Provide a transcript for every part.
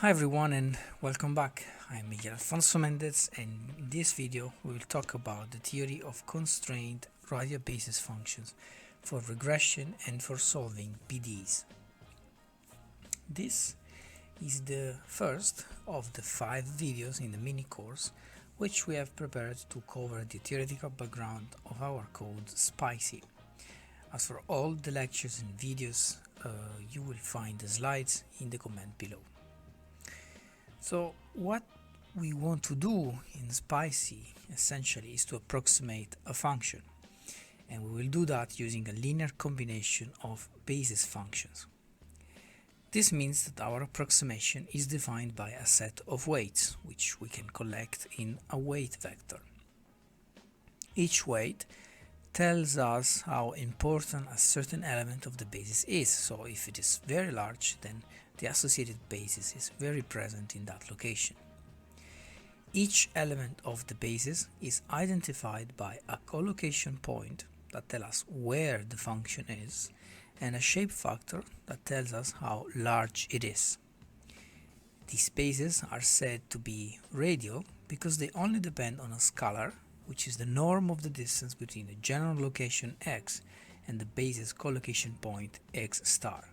Hi everyone and welcome back. I'm Miguel Alfonso Mendez, and in this video we will talk about the theory of constrained radial basis functions for regression and for solving PDEs. This is the first of the 5 videos in the mini course which we have prepared to cover the theoretical background of our code SPICY. As for all the lectures and videos, you will find the slides in the comment below. So what we want to do in SPICY essentially is to approximate a function, and we will do that using a linear combination of basis functions. This means that our approximation is defined by a set of weights, which we can collect in a weight vector. Each weight tells us how important a certain element of the basis is, so if it is very large, then the associated basis is very present in that location. Each element of the basis is identified by a collocation point that tells us where the function is, and a shape factor that tells us how large it is. These bases are said to be radial because they only depend on a scalar, which is the norm of the distance between the general location x and the basis collocation point x star.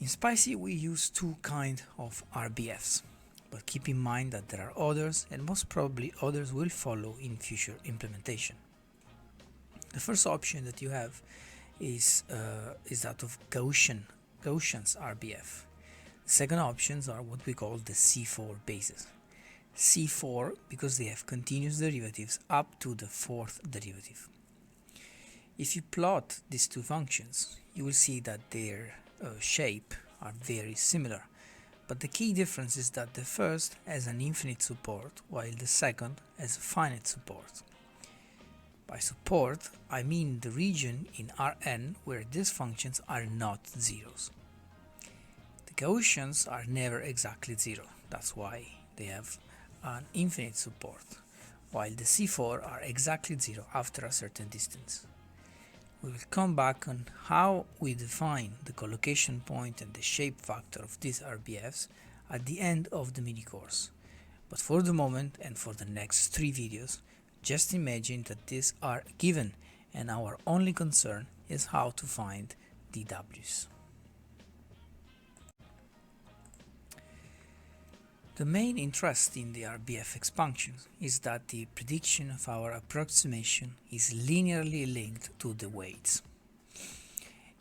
In SPICY we use two kinds of RBFs, but keep in mind that there are others, and most probably others will follow in future implementation. The first option that you have is that of Gaussian's RBF. The second options are what we call the C4 bases. C4 because they have continuous derivatives up to the fourth derivative. If you plot these two functions, you will see that their shape are very similar, but the key difference is that the first has an infinite support while the second has finite support. By support, I mean the region in Rn where these functions are not zeros. The Gaussians are never exactly zero, that's why they have an infinite support, while the C4 are exactly zero after a certain distance. We will come back on how we define the collocation point and the shape factor of these RBFs at the end of the mini course. But for the moment and for the next 3 videos, just imagine that these are given and our only concern is how to find DWs. The main interest in the RBF expansions is that the prediction of our approximation is linearly linked to the weights.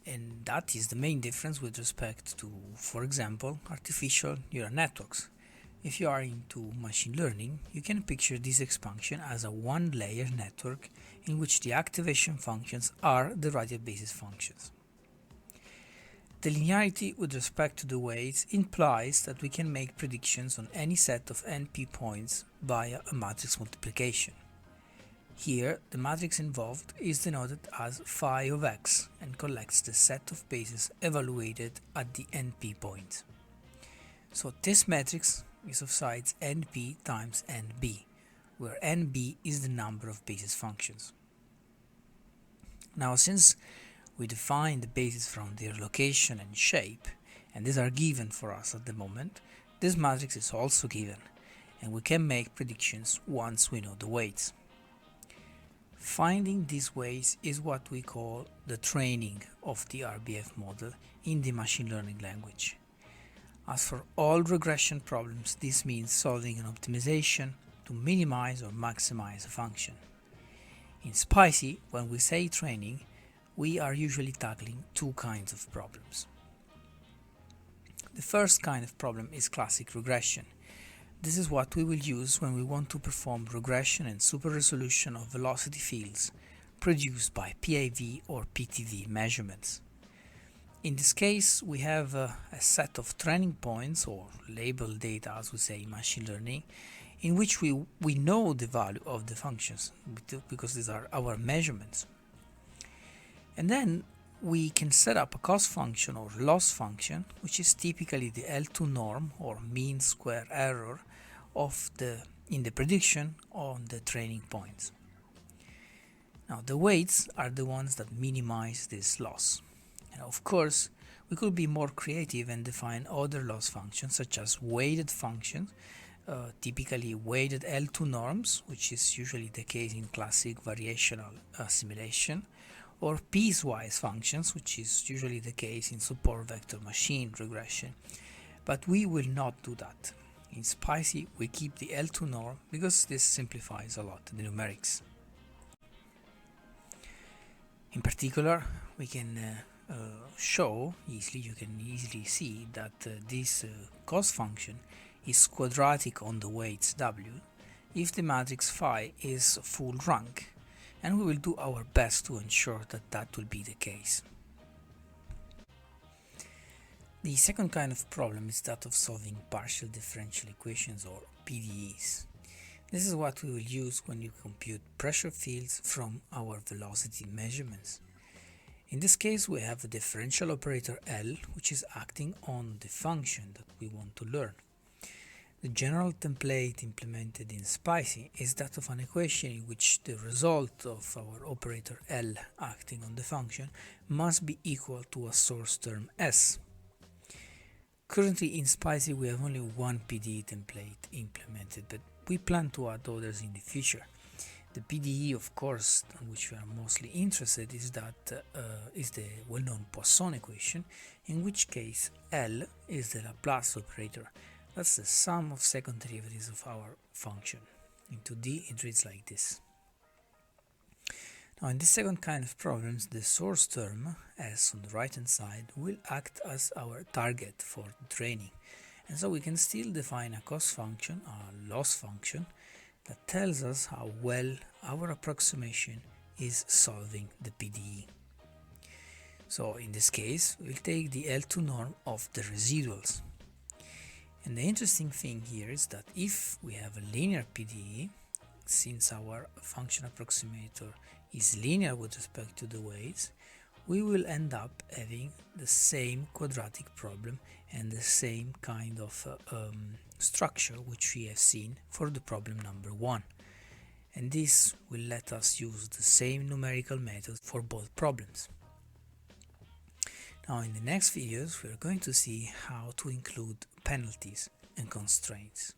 And that is the main difference with respect to, for example, artificial neural networks. If you are into machine learning, you can picture this expansion as a one-layer network in which the activation functions are the radial basis functions. The linearity with respect to the weights implies that we can make predictions on any set of NP points via a matrix multiplication. Here, the matrix involved is denoted as phi of x and collects the set of bases evaluated at the NP point. So this matrix is of size NP times NB, where NB is the number of basis functions. Now, since we define the bases from their location and shape, and these are given for us at the moment, this matrix is also given, and we can make predictions once we know the weights. Finding these weights is what we call the training of the RBF model in the machine learning language. As for all regression problems, this means solving an optimization to minimize or maximize a function. In SPICY, when we say training, we are usually tackling two kinds of problems. The first kind of problem is classic regression. This is what we will use when we want to perform regression and super resolution of velocity fields produced by PAV or PTV measurements. In this case, we have a set of training points, or labeled data as we say in machine learning, in which we know the value of the functions because these are our measurements. And then we can set up a cost function or loss function, which is typically the L2 norm or mean square error in the prediction on the training points. Now the weights are the ones that minimize this loss. And of course, We could be more creative and define other loss functions such as weighted functions, typically weighted L2 norms, which is usually the case in classic variational simulation, or piecewise functions, which is usually the case in support vector machine regression. But we will not do that. In SPICY we keep the L2 norm because this simplifies a lot the numerics. In particular, we can show easily, you can easily see that this cost function is quadratic on the weights W if the matrix phi is full rank, and we will do our best to ensure that that will be the case. The second kind of problem is that of solving partial differential equations, or PDEs. This is what we will use when you compute pressure fields from our velocity measurements. In this case we have the differential operator L, which is acting on the function that we want to learn. The general template implemented in SPICY is that of an equation in which the result of our operator L acting on the function must be equal to a source term S. Currently in SPICY we have only one PDE template implemented, but we plan to add others in the future. The PDE, of course, on which we are mostly interested is the well-known Poisson equation, in which case L is the Laplace operator. That's the sum of second derivatives of our function. In 2D it reads like this. Now in this second kind of problems, the source term, S on the right hand side, will act as our target for the training. And so we can still define a cost function, a loss function, that tells us how well our approximation is solving the PDE. So in this case, we'll take the L2 norm of the residuals. And the interesting thing here is that if we have a linear PDE, since our function approximator is linear with respect to the weights, we will end up having the same quadratic problem and the same kind of structure which we have seen for the problem number 1. And this will let us use the same numerical method for both problems. Now in the next videos we are going to see how to include penalties and constraints.